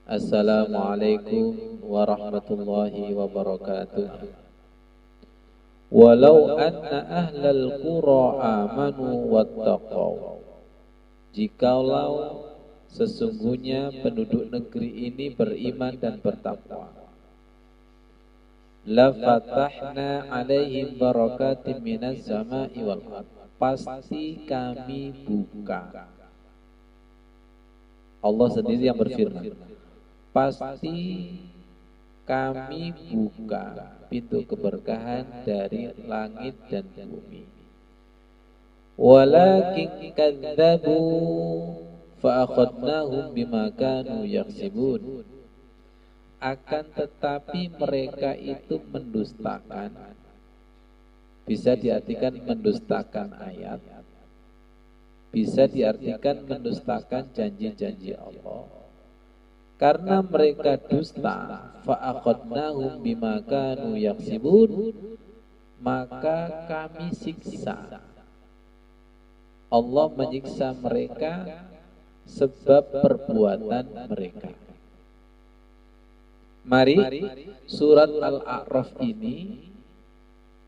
Assalamualaikum warahmatullahi wabarakatuh. Walau anna ahlal qura amanu wattaqaw. Jikalau sesungguhnya penduduk negeri ini beriman dan bertakwa, la fatahna alaihim barakatim minas sama'i wal ardh. Pasti kami buka. Allah sendiri yang berfirman, pasti kami buka pintu keberkahan dari langit dan bumi. Walakin kadzabu fa akhadnahum bima kanu yaksibun. Akan tetapi mereka itu mendustakan, bisa diartikan mendustakan ayat, bisa diartikan mendustakan janji-janji Allah. Karena mereka dusta, fa'akhadnahum bima kanu yaksibun, maka kami siksa. Allah menyiksa mereka sebab perbuatan mereka. Mari surat Al-A'raf ini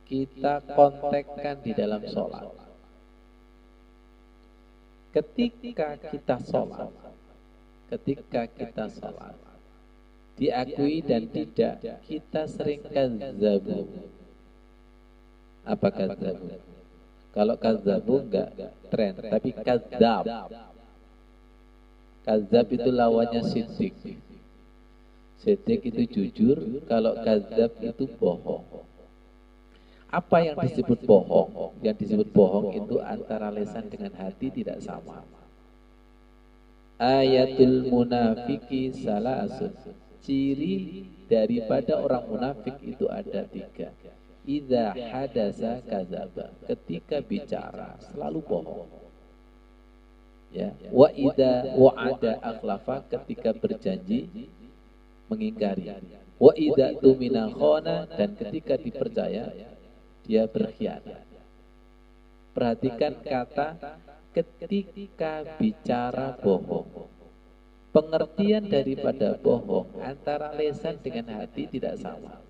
kita kontekkan di dalam sholat. Ketika kita sholat, diakui dan tidak, kita sering kazzabu. Apa kazzabu? Kalau kazzabu enggak tren, tapi kazzab. Kazzab itu lawannya siddiq. Siddiq itu jujur, kalau kazzab itu bohong. Apa yang disebut bohong? Yang disebut bohong itu antara lisan dengan hati tidak sama. Ayatul munafiki salasun. Ciri daripada orang munafik itu ada 3. Idza hadasa kadzaba. Ketika bicara selalu bohong. Ya, wa idza wa'ada akhlafa, ketika berjanji mengingkari. Wa idza tumina khana, dan ketika dipercaya dia berkhianat. Perhatikan kata ketika bicara bohong. Pengertian daripada bohong antara lisan dengan hati tidak sama.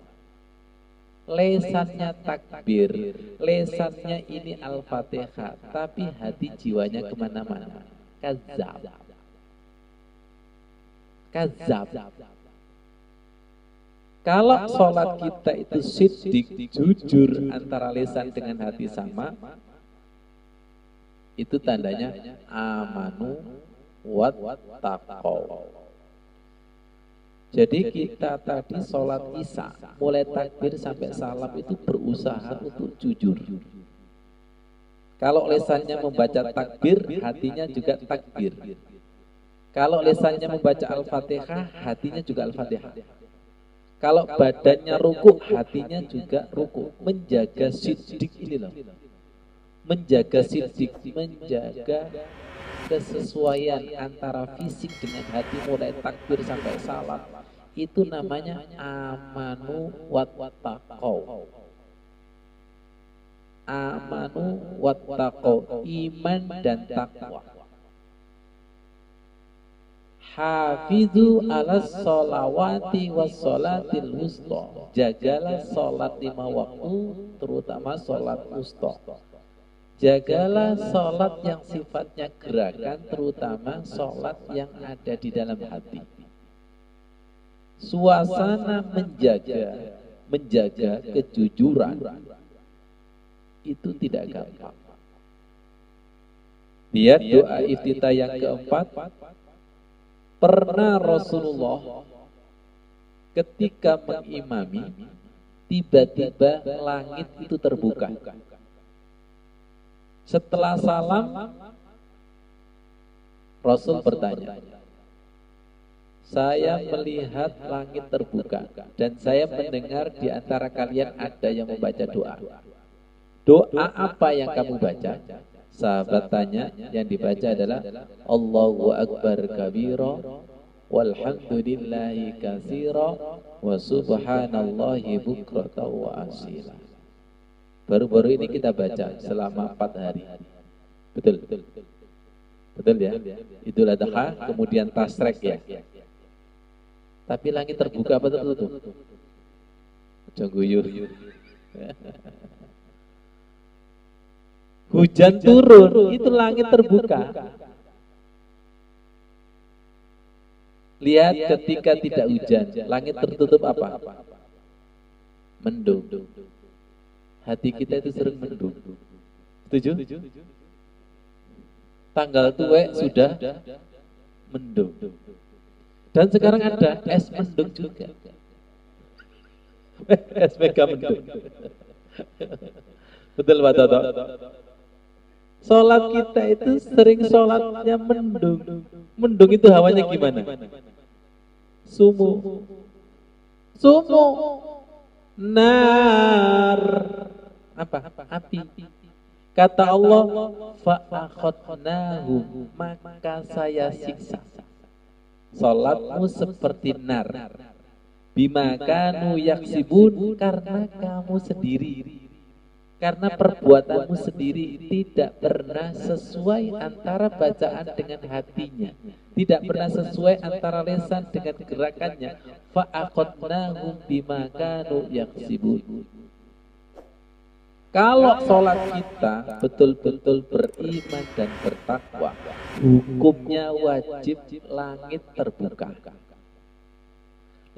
Lesannya takbir, lesannya ini Al-Fatihah, tapi hati jiwanya kemana-mana. Kazzab. Kalau sholat kita itu siddiq, jujur, antara lisan dengan hati sama, itu tandanya amanu wattaqaw. Jadi kita tadi sholat isya, mulai takbir sampai salam itu berusaha untuk jujur. Kalau lisannya membaca takbir, hatinya juga takbir. Kalau lisannya membaca Al-Fatihah, hatinya juga Al-Fatihah. Kalau badannya ruku, hatinya juga ruku. Menjaga siddiq ini loh. Menjaga siddiq, menjaga kesesuaian antara fisik dengan hati mulai takbir sampai salat. Itu namanya amanu wattaqaw. Amanu wattaqaw, iman dan takwa. Hafizu ala sholawati was sholatil wusta. Jagalah sholat 5 waktu, terutama sholat wusta. Jagalah sholat yang sifatnya gerakan, terutama sholat yang ada di dalam hati. Suasana menjaga kejujuran itu tidak gampang. Lihat doa iftitah yang keempat. Pernah Rasulullah ketika mengimami, tiba-tiba langit itu terbuka. Setelah salam, Rasul bertanya, saya melihat langit terbuka dan saya mendengar di antara kalian ada yang membaca doa. Doa apa yang kamu baca? Sahabat tanya, yang dibaca adalah Allahu Akbar kabira walhamdulillahi katsira wa subhanallahi bukratan wa asila. Baru-baru ini kita baca selama 4 hari. Betul? Betul ya? Idul Adha, kemudian tasrek ya. Tapi langit terbuka apa tertutup? Jangan guyur. Hujan turun, itu langit terbuka. Lihat ketika tidak hujan, langit tertutup apa? Mendung. Hati kita itu sering mendung. Setuju? Tanggal tuwek sudah mendung. Dan sekarang ada es mendung juga. Es mega mendung. Betul Pak Toto? Sholat kita itu sering sholatnya mendung. Mendung itu hawanya gimana? Sumu. Nar. Apa? Api. Kata Allah, fa'akhadnahu, maka saya siksa. Sholatmu seperti nar. Bima kanu yaksibun, karena kamu sendiri. Karena perbuatanmu sendiri tidak pernah sesuai antara bacaan dengan hatinya. Tidak pernah sesuai antara lisan dengan gerakannya. Fa'akhadnahum bima kanu yaksibun. Kalau sholat kita betul-betul beriman dan bertakwa, hukumnya wajib langit terbuka.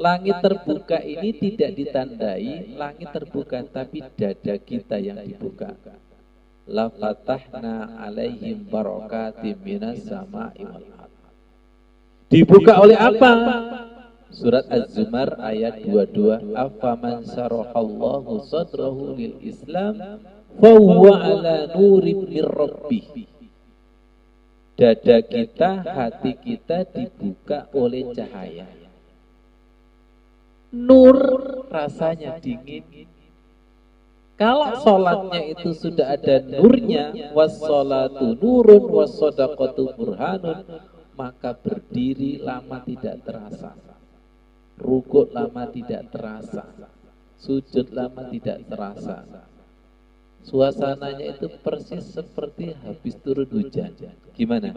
Langit terbuka ini tidak ditandai langit terbuka, tapi dada kita yang dibuka. La fatahna alaihim barakatim minas sama'i wal ardh. Dibuka oleh apa? Surat Az-Zumar ayat 22. Afaman syarahallahu sadrahu lil Islam fa huwa ala nurim mir rabbih. Dada kita, hati kita dibuka oleh cahaya. Nur rasanya dingin. Kalau sholatnya itu sudah ada nurnya, wassalatu nurun wassadaqatu burhanun, maka berdiri lama tidak terasa, rukuk lama tidak terasa, sujud lama tidak terasa. Suasananya itu persis seperti habis turun hujan. Gimana?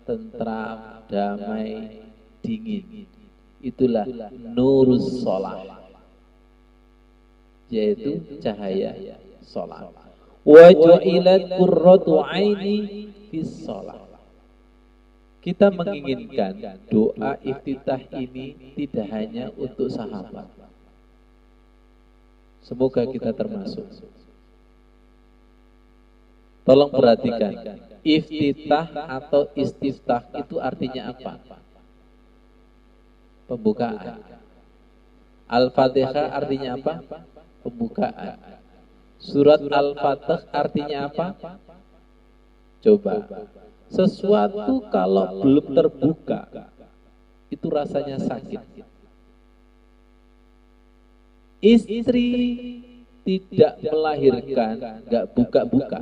Tentram, damai, dingin. Itulah nurus sholat, yaitu cahaya sholat. Wa ju'ilat qurratu aini fis sholat. Kita menginginkan doa iftitah ini tidak hanya untuk sahabat. Semoga kita termasuk. Tolong perhatikan, iftitah atau istiftah itu artinya apa? Pembukaan. Al-Fatihah artinya apa? Pembukaan. Surat Al-Fatih artinya apa? Coba. Sesuatu kalau belum terbuka, itu rasanya sakit. Istri tidak melahirkan, nggak buka-buka,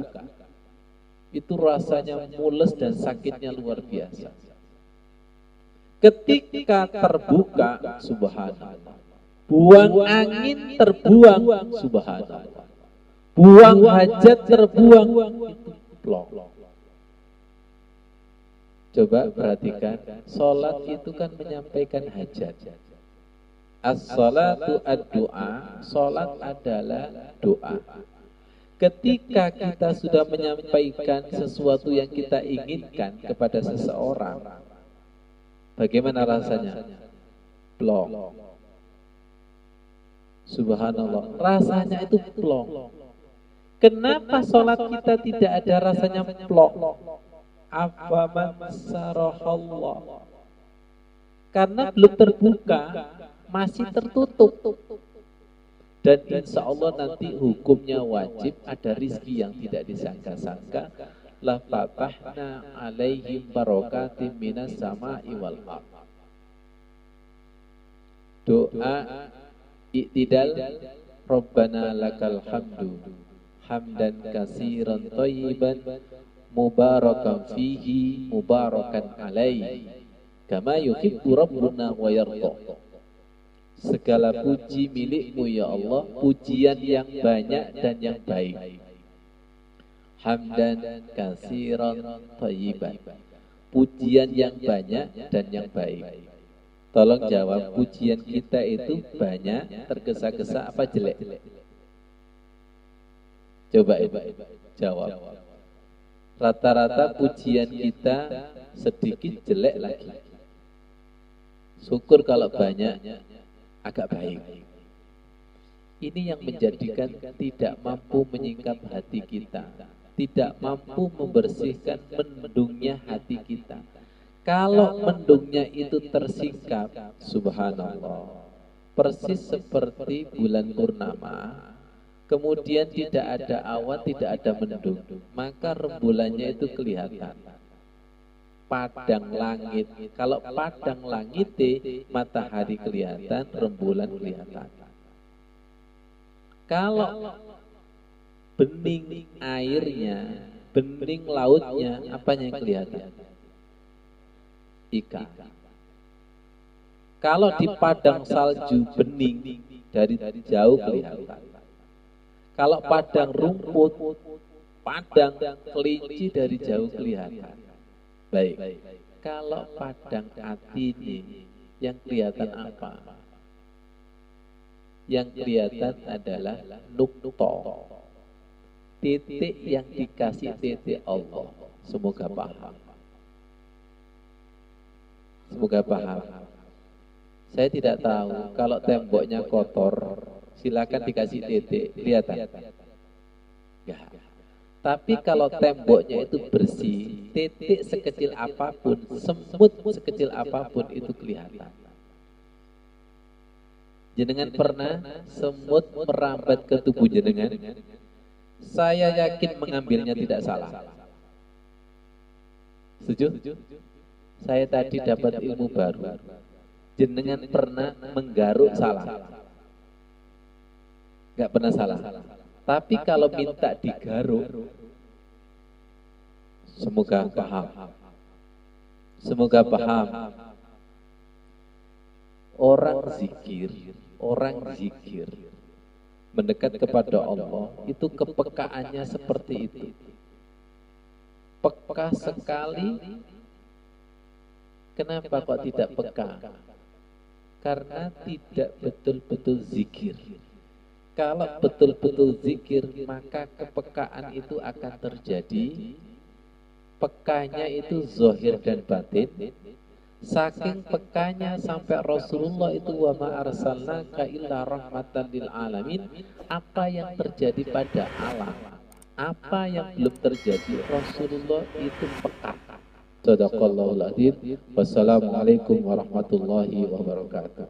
itu rasanya mules dan sakitnya luar biasa. Ketika terbuka, subhanallah. Buang angin terbuang, subhanallah. Buang hajat terbuang, itu plong. Coba perhatikan, sholat itu kan menyampaikan hajat. As-sholatu ad-du'a, sholat adalah doa. Ketika kita sudah menyampaikan sesuatu yang kita inginkan kepada seseorang, bagaimana rasanya? Plong. Subhanallah, rasanya itu plong. Kenapa sholat kita tidak ada rasanya plong? Afaman sarahallah. Karena belum terbuka, masih tertutup. Dan insya Allah nanti hukumnya wajib, ada rizki yang tidak disangka-sangka. La fatahna alaihim barakatim minas sama'i wal ardh. Doa i'tidal, Rabbana lakal hamdu hamdan katsiran thayyiban mubarakan fihi mubarakan alaihi kama yuhibbu rabbuna wa yarda. Segala puji milikmu ya Allah, pujian yang banyak dan yang baik. Hamdan katsiran thayyiban, pujian yang banyak dan yang baik. Tolong jawab, pujian kita itu banyak, tergesa-gesa apa jelek? Coba jawab. Rata-rata pujian kita sedikit jelek lagi. Syukur kalau banyak, agak baik. Ini yang menjadikan tidak mampu menyingkap hati kita, tidak mampu membersihkan mendungnya hati kita. Kalau mendungnya itu tersingkap, subhanallah, persis seperti bulan purnama, kemudian tidak ada awan, tidak ada mendung, maka rembulannya itu kelihatan. Padang langit, kalau padang langit, matahari kelihatan, rembulan kelihatan. Kalau bening airnya, bening lautnya, apanya yang kelihatan? Ikan. Kalau di padang salju bening, dari jauh kelihatan. Kalau padang rumput, padang kelinci dari jauh kelihatan. Baik. Kalau padang hati ini yang kelihatan apa? Yang kelihatan adalah nuktoh, titik yang dikasih titik Allah. Semoga paham. Semoga paham. Saya tidak tahu kalau temboknya kotor, silakan dikasih titik, kelihatan. Ya. Tapi kalau temboknya itu bersih, titik sekecil apapun, semut sekecil apapun itu kelihatan. Jenengan pernah semut merambat ke tubuh jenengan? Saya yakin mengambilnya tidak salah. Setuju? Saya tadi dapat ilmu baru. Jenengan pernah menggaruk salah? Gak pernah salah. Tapi kalau minta digaruk, semoga paham. Semoga paham. Orang zikir mendekat kepada Allah itu kepekaannya seperti itu. Peka sekali. Kenapa kok tidak peka? Karena tidak betul-betul zikir. Kalau betul-betul zikir, maka kepekaan itu akan terjadi. Pekanya itu zahir dan batin. Saking pekanya sampai Rasulullah itu wa ma arsalnaka illa rahmatan lil alamin. Apa yang terjadi pada alam, apa yang belum terjadi, Rasulullah itu peka. Shadaqallahul adzim. Wassalamualaikum warahmatullahi wabarakatuh.